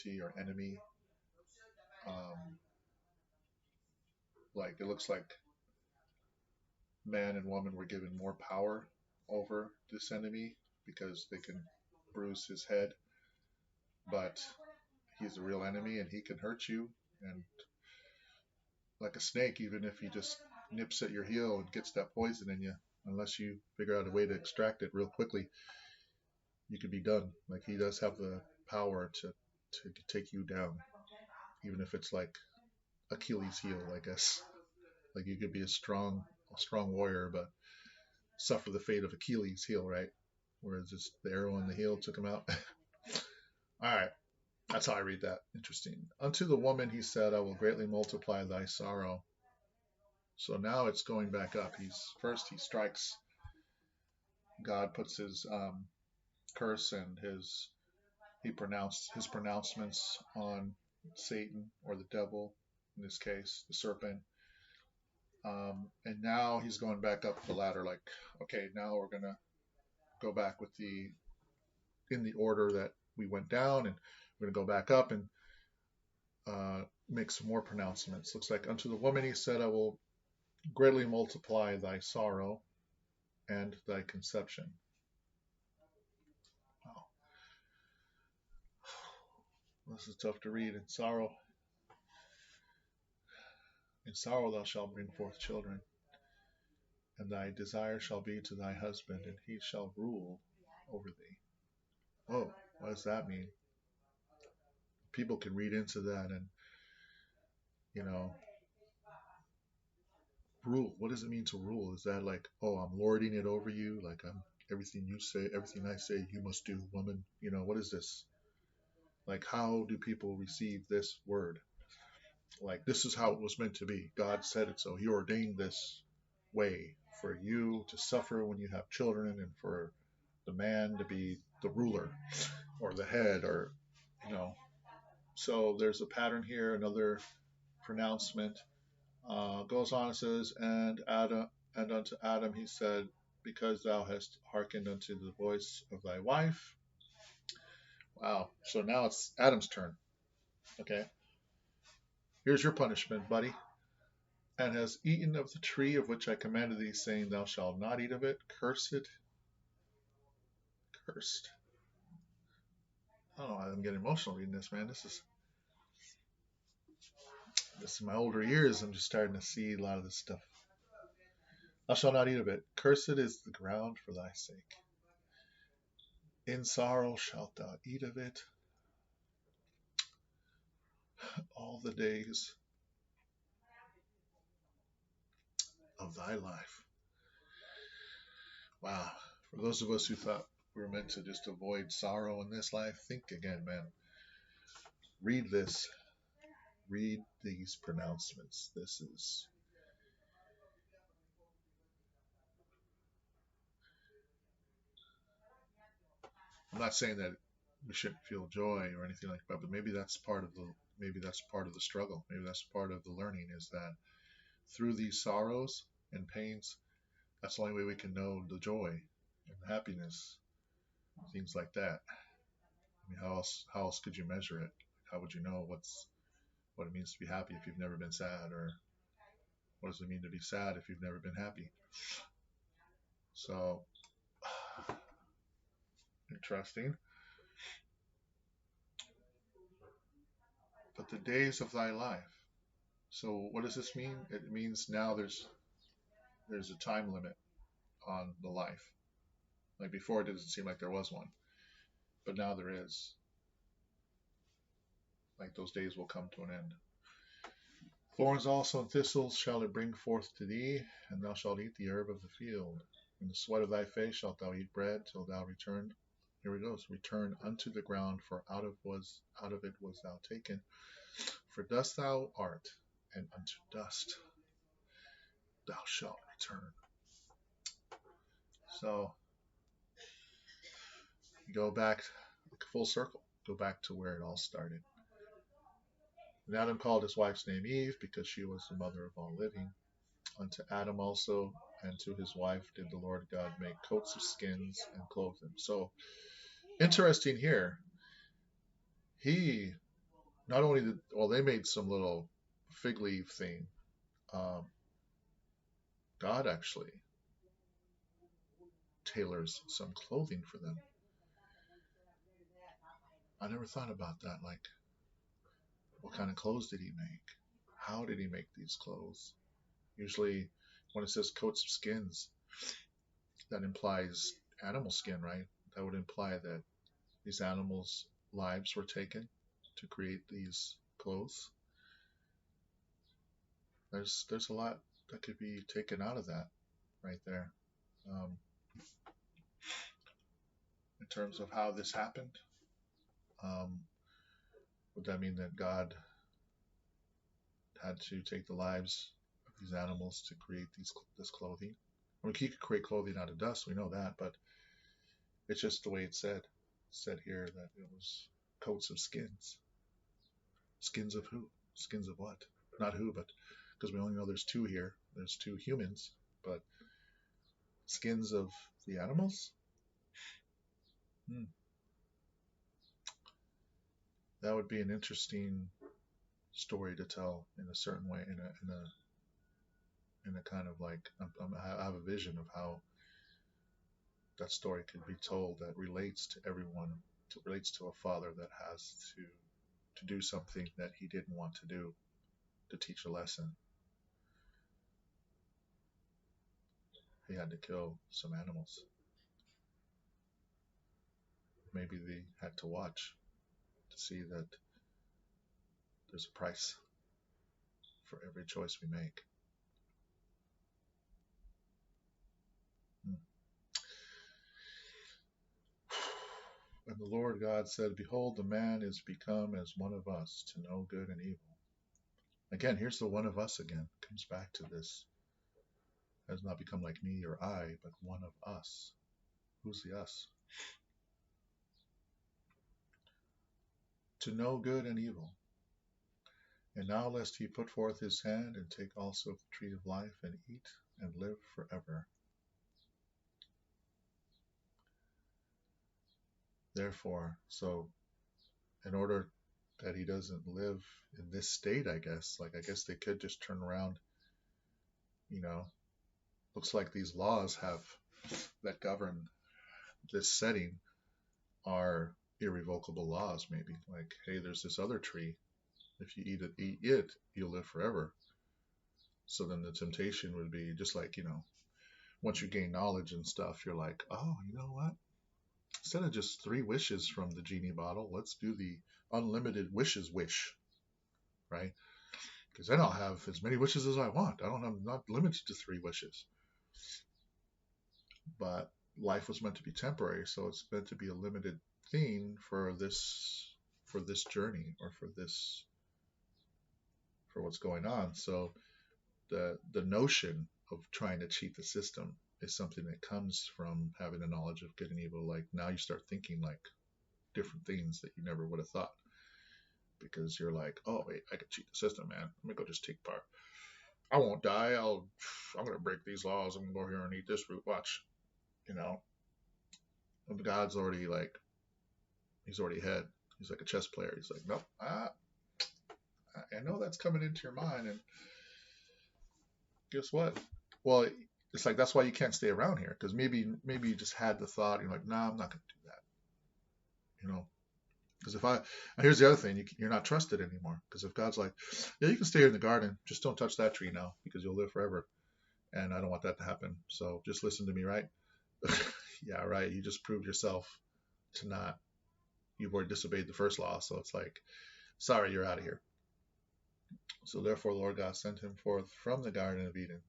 enmity or enemy. Um, like it looks like man and woman were given more power over this enemy because they can bruise his head, but he's a real enemy and he can hurt you. And like a snake, even if he just nips at your heel and gets that poison in you, unless you figure out a way to extract it real quickly, you could be done. Like he does have the power to take you down, even if it's like Achilles' heel, I guess. Like you could be a strong warrior, but suffer the fate of Achilles' heel, right? Whereas just the arrow in the heel took him out. All right, that's how I read that. Interesting. Unto the woman he said, I will greatly multiply thy sorrow. So now it's going back up. He strikes. God puts his curse and he pronounced his pronouncements on Satan or the devil, in this case, the serpent. And now he's going back up the ladder. Like, okay, now we're gonna go back with the in the order that we went down, and we're gonna go back up and make some more pronouncements. Looks like unto the woman he said, I will greatly multiply thy sorrow and thy conception. Wow, this is tough to read. In sorrow thou shalt bring forth children, and thy desire shall be to thy husband, and he shall rule over thee. Oh, what does that mean? People can read into that and, you know, rule. What does it mean to rule? Is that like, oh, I'm lording it over you? Like I'm everything you say, everything I say, you must do, woman. What is this? Like, how do people receive this word? Like, this is how it was meant to be. God said it so. He ordained this way for you to suffer when you have children and for the man to be the ruler or the head or, you know. So there's a pattern here, another pronouncement. Goes on and says, and unto Adam he said, because thou hast hearkened unto the voice of thy wife. Wow. So now it's Adam's turn. Okay. Here's your punishment, buddy. And has eaten of the tree of which I commanded thee, saying, thou shalt not eat of it. Cursed. Cursed. I don't know why I'm getting emotional reading this, man. This is my older years. I'm just starting to see a lot of this stuff. Thou shalt not eat of it. Cursed is the ground for thy sake. In sorrow shalt thou eat of it all the days of thy life. Wow. For those of us who thought we were meant to just avoid sorrow in this life, think again, man. Read this. Read these pronouncements. I'm not saying that we shouldn't feel joy or anything like that, but maybe that's part of the struggle. Maybe that's part of the learning is that through these sorrows and pains, that's the only way we can know the joy and happiness, things like that. I mean, how else could you measure it? How would you know what it means to be happy if you've never been sad, or what does it mean to be sad if you've never been happy? So interesting. But the days of thy life. So what does this mean? It means now there's a time limit on the life. Like before, it doesn't seem like there was one, but now there is. Like those days will come to an end. Thorns also and thistles shall it bring forth to thee, and thou shalt eat the herb of the field. In the sweat of thy face shalt thou eat bread till thou return. Here he goes. Return unto the ground, for out of it was thou taken. For dust thou art, and unto dust thou shalt return. So you go back full circle. Go back to where it all started. And Adam called his wife's name Eve because she was the mother of all living. Unto Adam also and to his wife did the Lord God make coats of skins and clothe them. So interesting here. He not only did, well, they made some little fig leaf thing. Um, God actually tailors some clothing for them. I never thought about that. Like, what kind of clothes did he make? How did he make these clothes? Usually, when it says coats of skins, that implies animal skin, right? That would imply that these animals' lives were taken to create these clothes. There's a lot that could be taken out of that right there. Um, in terms of how this happened, um, would that mean that God had to take the lives of these animals to create this clothing? I mean, he could create clothing out of dust, we know that, but it's just the way it's said. It said here that it was coats of skins. Skins of who? Skins of what? Not who, but because we only know there's two here. There's two humans, but skins of the animals? Hmm. That would be an interesting story to tell in a certain way, in a kind of like I have a vision of how that story could be told that relates to everyone, relates to a father that has to do something that he didn't want to do to teach a lesson. He had to kill some animals. Maybe they had to watch to see that there's a price for every choice we make. Hmm. And the Lord God said, behold, the man is become as one of us to know good and evil. Again, here's the one of us again. Comes back to this. Has not become like me or I, but one of us. Who's the us? To know good and evil. And now lest he put forth his hand and take also of the tree of life and eat and live forever. Therefore, so in order that he doesn't live in this state, I guess, like I guess they could just turn around, you know, looks like these laws have that govern this setting are irrevocable laws, maybe. Like, hey, there's this other tree. If you eat it, you'll live forever. So then the temptation would be just like, once you gain knowledge and stuff, you're like, oh, you know what? Instead of just three wishes from the genie bottle, let's do the unlimited wishes wish, right? Because then I'll have as many wishes as I want. I'm not limited to three wishes. But life was meant to be temporary, so it's meant to be a limited thing for this journey or for what's going on. So the notion of trying to cheat the system is something that comes from having a knowledge of good and evil. Like now you start thinking like different things that you never would have thought because you're like, oh wait, I could cheat the system, man. Let me go just take part. I won't die. I'm gonna break these laws. I'm gonna go here and eat this fruit. Watch, you know. And God's already like he's already ahead. He's like a chess player. He's like, nope, I know that's coming into your mind, and guess what? Well, it's like that's why you can't stay around here because maybe you just had the thought. You're like, nah, I'm not gonna do that. You know, because if I here's the other thing, you're not trusted anymore. Because if God's like, yeah, you can stay here in the garden, just don't touch that tree now because you'll live forever, and I don't want that to happen. So just listen to me, right? Yeah, right. You just proved yourself to not. You've already disobeyed the first law, so it's like, sorry, you're out of here. So therefore, Lord God sent him forth from the Garden of Eden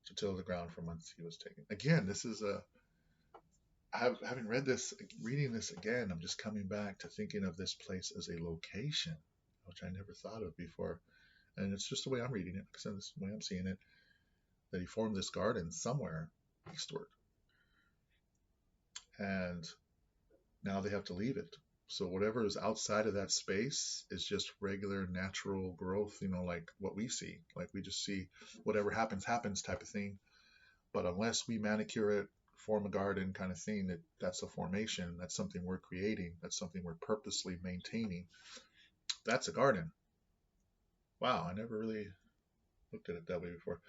to till the ground from whence he was taken. Again, this is having reading this again, I'm just coming back to thinking of this place as a location, which I never thought of before. And it's just the way I'm reading it, because that's the way I'm seeing it, that he formed this garden somewhere eastward. And now they have to leave it. So whatever is outside of that space is just regular natural growth, like what we see. Like we just see whatever happens, happens type of thing. But unless we manicure it, form a garden kind of thing, that's a formation. That's something we're creating. That's something we're purposely maintaining. That's a garden. Wow, I never really looked at it that way before.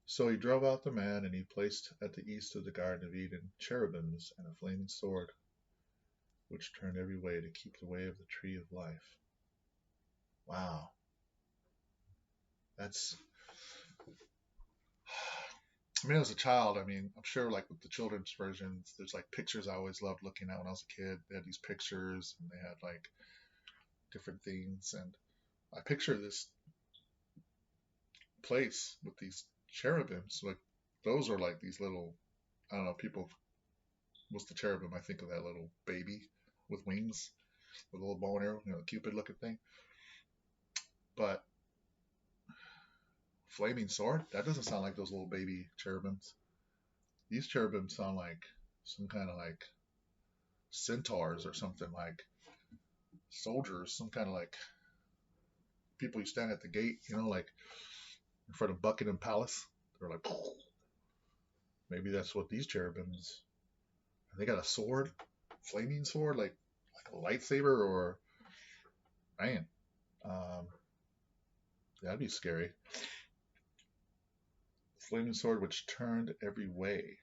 So he drove out the man, and he placed at the east of the Garden of Eden cherubims and a flaming sword, which turned every way to keep the way of the tree of life. Wow, that's. I mean, as a child, I mean, I'm sure like with the children's versions, there's like pictures I always loved looking at when I was a kid. They had these pictures, and they had like different things, and I picture this place with these cherubims. Like those are like these little, I don't know, people. What's the cherubim? I think of that little baby with wings, with a little bow and arrow, Cupid looking thing. But flaming sword? That doesn't sound like those little baby cherubims. These cherubims sound like some kind of like centaurs or something, like soldiers, some kind of like people you stand at the gate, like in front of Buckingham Palace. They're like, maybe that's what these cherubims. They got a sword, flaming sword, like a lightsaber, or man, um, that'd be scary. Flaming sword which turned every way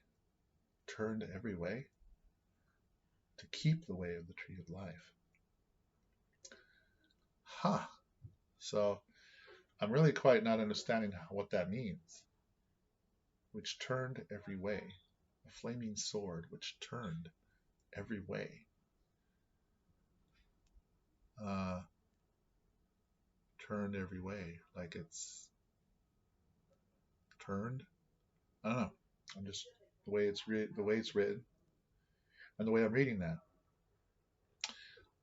to keep the way of the tree of life. Huh. So I'm really quite not understanding what that means. Which turned every way. A flaming sword which turned every way. Uh, turned every way. Like it's turned. I don't know. I'm just the way it's written, and the way I'm reading that.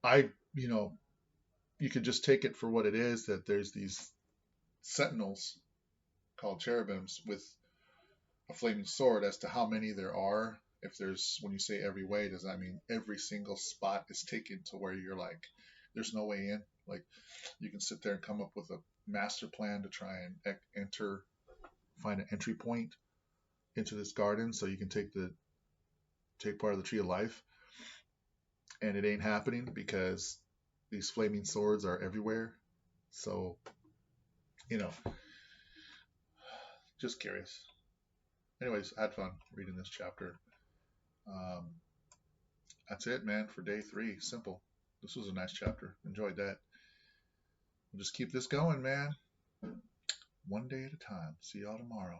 I, you could just take it for what it is. That there's these sentinels called cherubims with a flaming sword. As to how many there are, if there's, when you say every way, does that mean every single spot is taken to where you're like, there's no way in? Like you can sit there and come up with a master plan to try and find an entry point into this garden so you can take part of the tree of life, and it ain't happening because these flaming swords are everywhere. So, you know, just curious. Anyways, I had fun reading this chapter. Um, that's it, man, for day 3. Simple. This was a nice chapter. Enjoyed that. We'll just keep this going, man. One day at a time. See y'all tomorrow.